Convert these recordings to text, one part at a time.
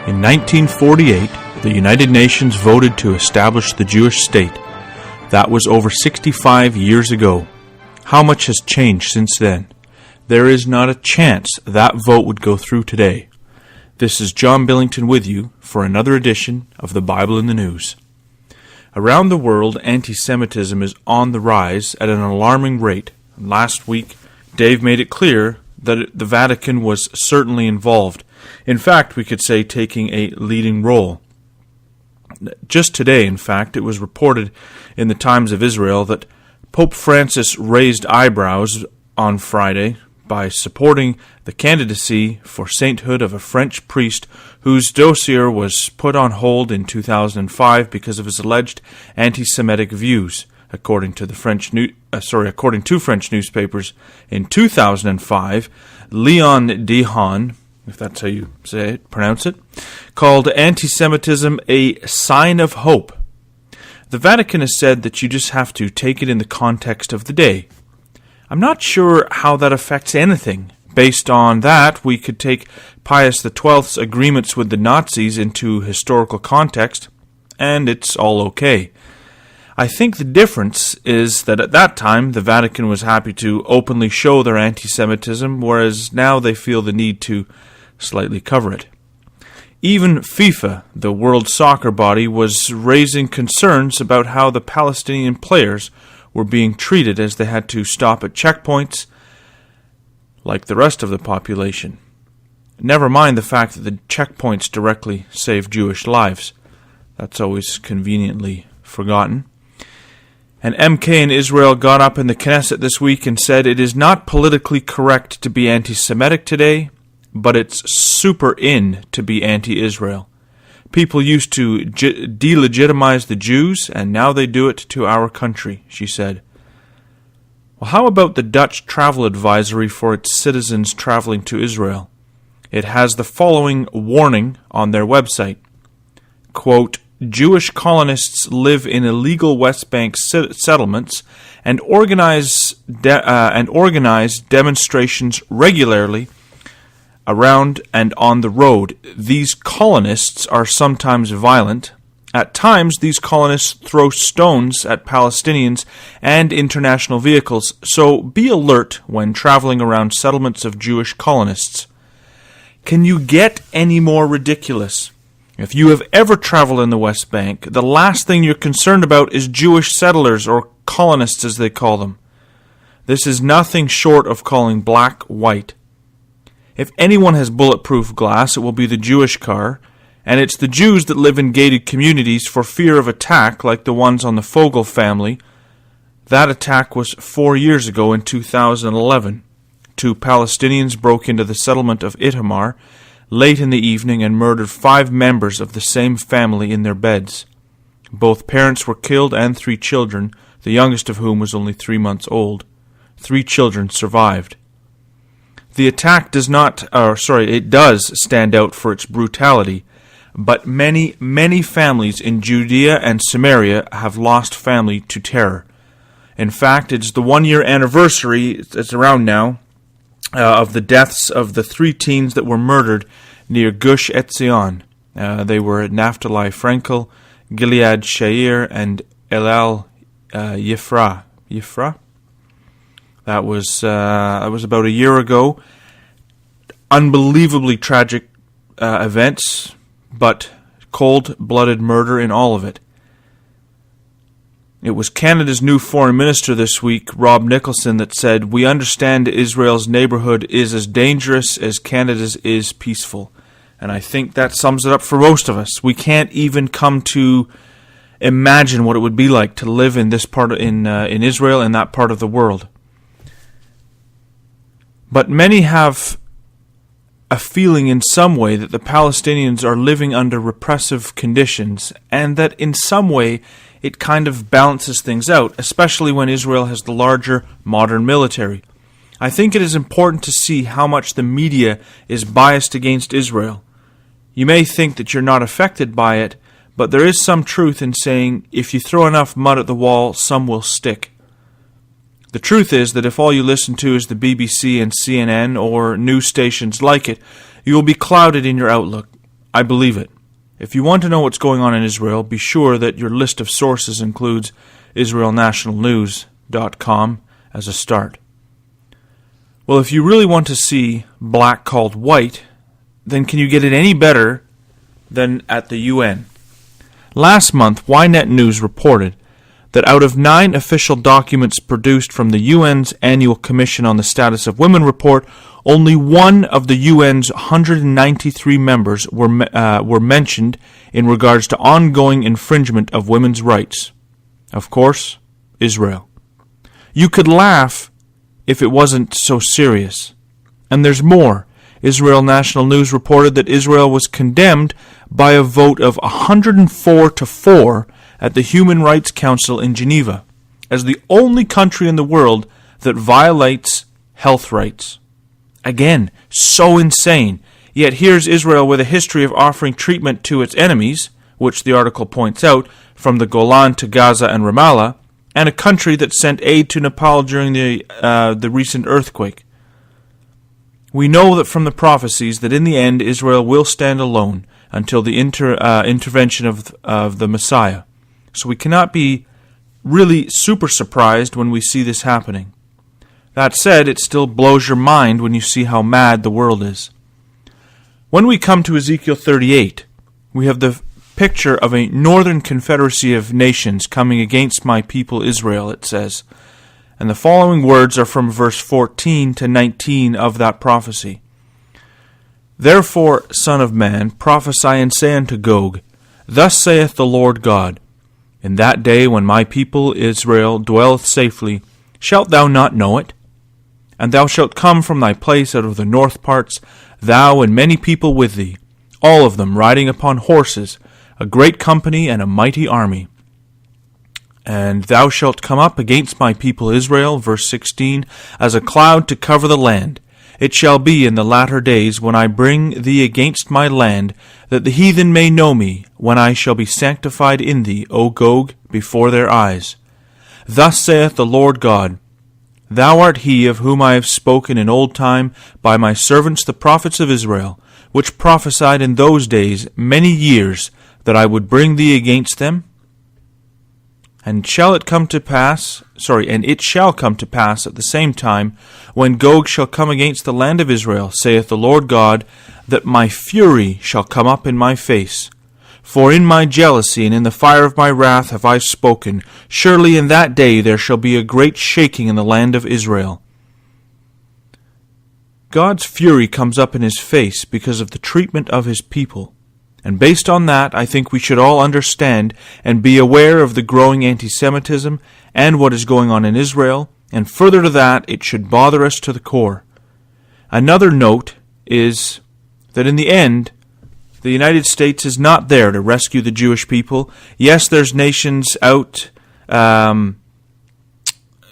In 1948, the United Nations voted to establish the Jewish state. That was over 65 years ago. How much has changed since then? There is not a chance that vote would go through today. This is John Billington with you for another edition of the Bible in the News. Around the world, anti-Semitism is on the rise at an alarming rate. Last week, Dave made it clear that the Vatican was certainly involved. In fact, we could say taking a leading role. Just today, in fact, it was reported in the Times of Israel that Pope Francis raised eyebrows on Friday by supporting the candidacy for sainthood of a French priest whose dossier was put on hold in 2005 because of his alleged anti-Semitic views. According to French newspapers, in 2005, Leon Dehon, if that's how you pronounce it, called anti-Semitism a sign of hope. The Vatican has said that you just have to take it in the context of the day. I'm not sure how that affects anything. Based on that, we could take Pius XII's agreements with the Nazis into historical context, and it's all okay. I think the difference is that at that time, the Vatican was happy to openly show their anti-Semitism, whereas now they feel the need to slightly cover it. Even FIFA, the world soccer body, was raising concerns about how the Palestinian players were being treated as they had to stop at checkpoints like the rest of the population. Never mind the fact that the checkpoints directly save Jewish lives. That's always conveniently forgotten. An MK in Israel got up in the Knesset this week and said it is not politically correct to be anti-Semitic today, but it's super in to be anti-Israel. People used to delegitimize the Jews, and now they do it to our country, she said. Well, how about the Dutch travel advisory for its citizens traveling to Israel? It has the following warning on their website. Quote, Jewish colonists live in illegal West Bank settlements and organize demonstrations regularly around and on the road. These colonists are sometimes violent. At times, these colonists throw stones at Palestinians and international vehicles, so be alert when traveling around settlements of Jewish colonists. Can you get any more ridiculous? If you have ever traveled in the West Bank, the last thing you're concerned about is Jewish settlers, or colonists as they call them. This is nothing short of calling black white. If anyone has bulletproof glass, it will be the Jewish car, and it's the Jews that live in gated communities for fear of attack like the ones on the Fogel family. That attack was 4 years ago in 2011. 2 Palestinians broke into the settlement of Itamar late in the evening and murdered 5 members of the same family in their beds. Both parents were killed and 3 children, the youngest of whom was only 3 months old. 3 children survived. The attack does stand out for its brutality, but many families in Judea and Samaria have lost family to terror. In fact, it's the 1-year anniversary, it's around now, of the deaths of the 3 teens that were murdered near Gush Etzion. They were Naphtali Frankel, Gilead Shair, and Elal Yifra. That was about a year ago. Unbelievably tragic events, but cold-blooded murder in all of it. It was Canada's new foreign minister this week, Rob Nicholson, that said, "We understand Israel's neighborhood is as dangerous as Canada's is peaceful." And I think that sums it up for most of us. We can't even come to imagine what it would be like to live in this part in Israel, in that part of the world. But many have a feeling in some way that the Palestinians are living under repressive conditions, and that in some way it kind of balances things out, especially when Israel has the larger modern military. I think it is important to see how much the media is biased against Israel. You may think that you're not affected by it, but there is some truth in saying, if you throw enough mud at the wall, some will stick. The truth is that if all you listen to is the BBC and CNN or news stations like it, you will be clouded in your outlook. I believe it. If you want to know what's going on in Israel, be sure that your list of sources includes israelnationalnews.com as a start. Well, if you really want to see black called white, then can you get it any better than at the UN? Last month, Ynet News reported that out of 9 official documents produced from the UN's Annual Commission on the Status of Women report, only one of the UN's 193 members were mentioned in regards to ongoing infringement of women's rights. Of course, Israel. You could laugh if it wasn't so serious. And there's more. Israel National News reported that Israel was condemned by a vote of 104-4 at the Human Rights Council in Geneva as the only country in the world that violates health rights. Again, so insane. Yet here's Israel with a history of offering treatment to its enemies, which the article points out, from the Golan to Gaza and Ramallah, and a country that sent aid to Nepal during the recent earthquake. We know that from the prophecies that in the end Israel will stand alone until the intervention of the Messiah. So we cannot be really super surprised when we see this happening. That said, it still blows your mind when you see how mad the world is. When we come to Ezekiel 38, we have the picture of a northern confederacy of nations coming against my people Israel, it says. And the following words are from verse 14 to 19 of that prophecy. Therefore, Son of man, prophesy and say unto Gog, Thus saith the Lord God, In that day when my people Israel dwelleth safely, shalt thou not know it? And thou shalt come from thy place out of the north parts, thou and many people with thee, all of them riding upon horses, a great company and a mighty army. And thou shalt come up against my people Israel, verse 16, as a cloud to cover the land. It shall be in the latter days, when I bring thee against my land, that the heathen may know me, when I shall be sanctified in thee, O Gog, before their eyes. Thus saith the Lord God, Thou art he of whom I have spoken in old time by my servants the prophets of Israel, which prophesied in those days many years that I would bring thee against them. And it shall come to pass at the same time, when Gog shall come against the land of Israel, saith the Lord God, that my fury shall come up in my face. For in my jealousy and in the fire of my wrath have I spoken. Surely in that day there shall be a great shaking in the land of Israel. God's fury comes up in his face because of the treatment of his people. And based on that, I think we should all understand and be aware of the growing anti-Semitism and what is going on in Israel, and further to that, it should bother us to the core. Another note is that in the end, the United States is not there to rescue the Jewish people. Yes, there's nations out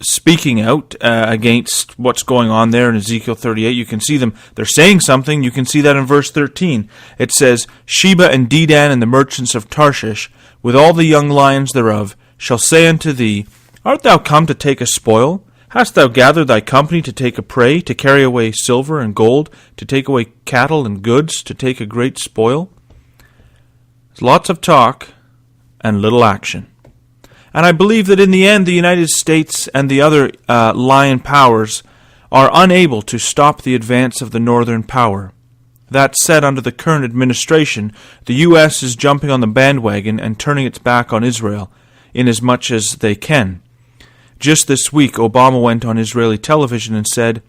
speaking out against what's going on there in Ezekiel 38. You can see them. They're saying something. You can see that in verse 13. It says, Sheba and Dedan and the merchants of Tarshish, with all the young lions thereof, shall say unto thee, Art thou come to take a spoil? Hast thou gathered thy company to take a prey, to carry away silver and gold, to take away cattle and goods, to take a great spoil? There's lots of talk and little action. And I believe that in the end, the United States and the other lion powers are unable to stop the advance of the northern power. That said, under the current administration, the U.S. is jumping on the bandwagon and turning its back on Israel, inasmuch as they can. Just this week, Obama went on Israeli television and said,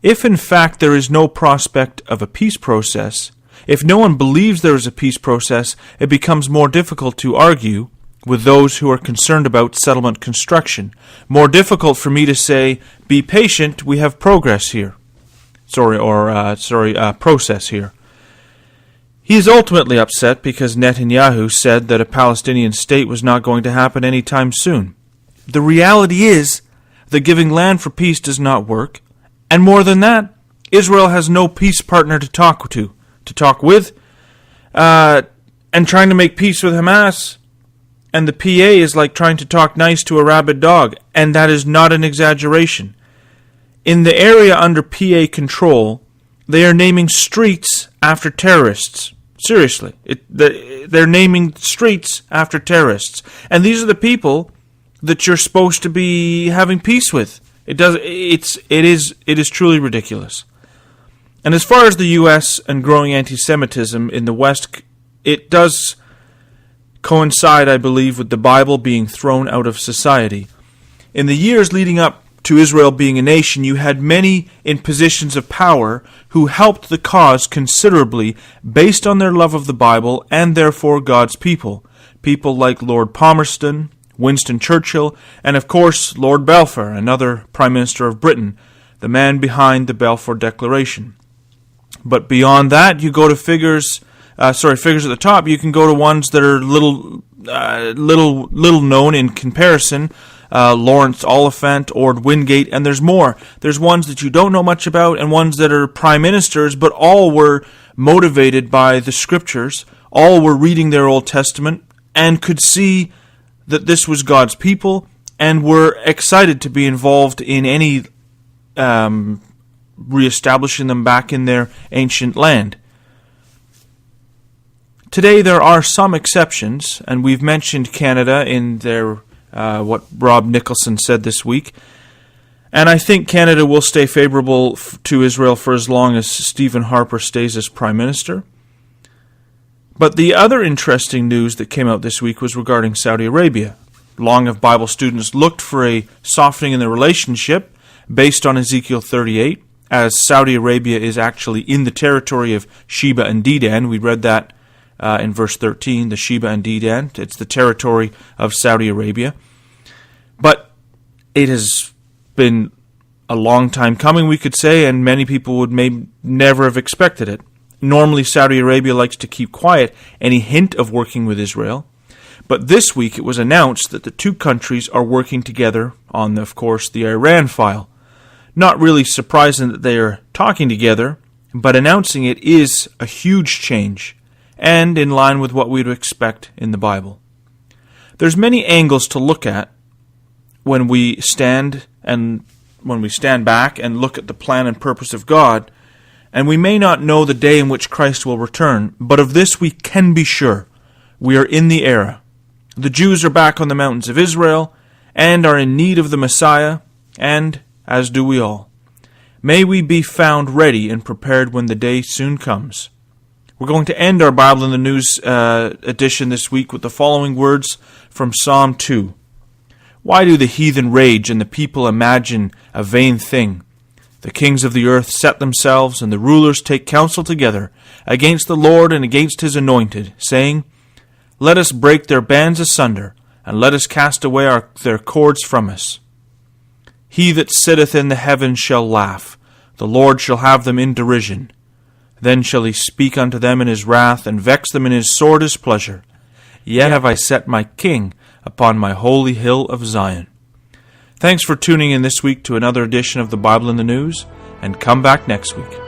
If in fact there is no prospect of a peace process, if no one believes there is a peace process, it becomes more difficult to argue with those who are concerned about settlement construction. More difficult for me to say, be patient, we have progress here. Process here. He is ultimately upset because Netanyahu said that a Palestinian state was not going to happen anytime soon. The reality is that giving land for peace does not work, and more than that, Israel has no peace partner to talk with, and trying to make peace with Hamas. And the PA is like trying to talk nice to a rabid dog, and that is not an exaggeration. In the area under PA control, they are naming streets after terrorists. Seriously. They're naming streets after terrorists. And these are the people that you're supposed to be having peace with. It is truly ridiculous. And as far as the U.S. and growing anti-Semitism in the West, it does coincide, I believe, with the Bible being thrown out of society. In the years leading up to Israel being a nation, you had many in positions of power who helped the cause considerably based on their love of the Bible and therefore God's people. People like Lord Palmerston, Winston Churchill, and of course Lord Balfour, another Prime Minister of Britain, the man behind the Balfour Declaration. But beyond that, you go to figures at the top. You can go to ones that are little known in comparison. Lawrence Oliphant, Ord Wingate, and there's more. There's ones that you don't know much about and ones that are prime ministers, but all were motivated by the scriptures. All were reading their Old Testament and could see that this was God's people and were excited to be involved in any reestablishing them back in their ancient land. Today there are some exceptions, and we've mentioned Canada in their what Rob Nicholson said this week. And I think Canada will stay favorable to Israel for as long as Stephen Harper stays as Prime Minister. But the other interesting news that came out this week was regarding Saudi Arabia. Long have Bible students looked for a softening in the relationship based on Ezekiel 38, as Saudi Arabia is actually in the territory of Sheba and Dedan. We read that in verse 13, the Sheba and Dedan. It's the territory of Saudi Arabia. But it has been a long time coming, we could say, and many people would maybe never have expected it. Normally, Saudi Arabia likes to keep quiet any hint of working with Israel. But this week it was announced that the two countries are working together on, of course, the Iran file. Not really surprising that they are talking together, but announcing it is a huge change, and in line with what we'd expect in the Bible. There's many angles to look at when we stand back and look at the plan and purpose of God, and we may not know the day in which Christ will return, but of this we can be sure. We are in the era. The Jews are back on the mountains of Israel, and are in need of the Messiah, and as do we all. May we be found ready and prepared when the day soon comes. We're going to end our Bible in the News edition this week with the following words from Psalm 2. Why do the heathen rage and the people imagine a vain thing? The kings of the earth set themselves, and the rulers take counsel together against the Lord and against his anointed, saying, Let us break their bands asunder, and let us cast away their cords from us. He that sitteth in the heavens shall laugh, the Lord shall have them in derision. Then shall he speak unto them in his wrath, and vex them in his sore displeasure. Yet have I set my king upon my holy hill of Zion. Thanks for tuning in this week to another edition of the Bible in the News, and come back next week.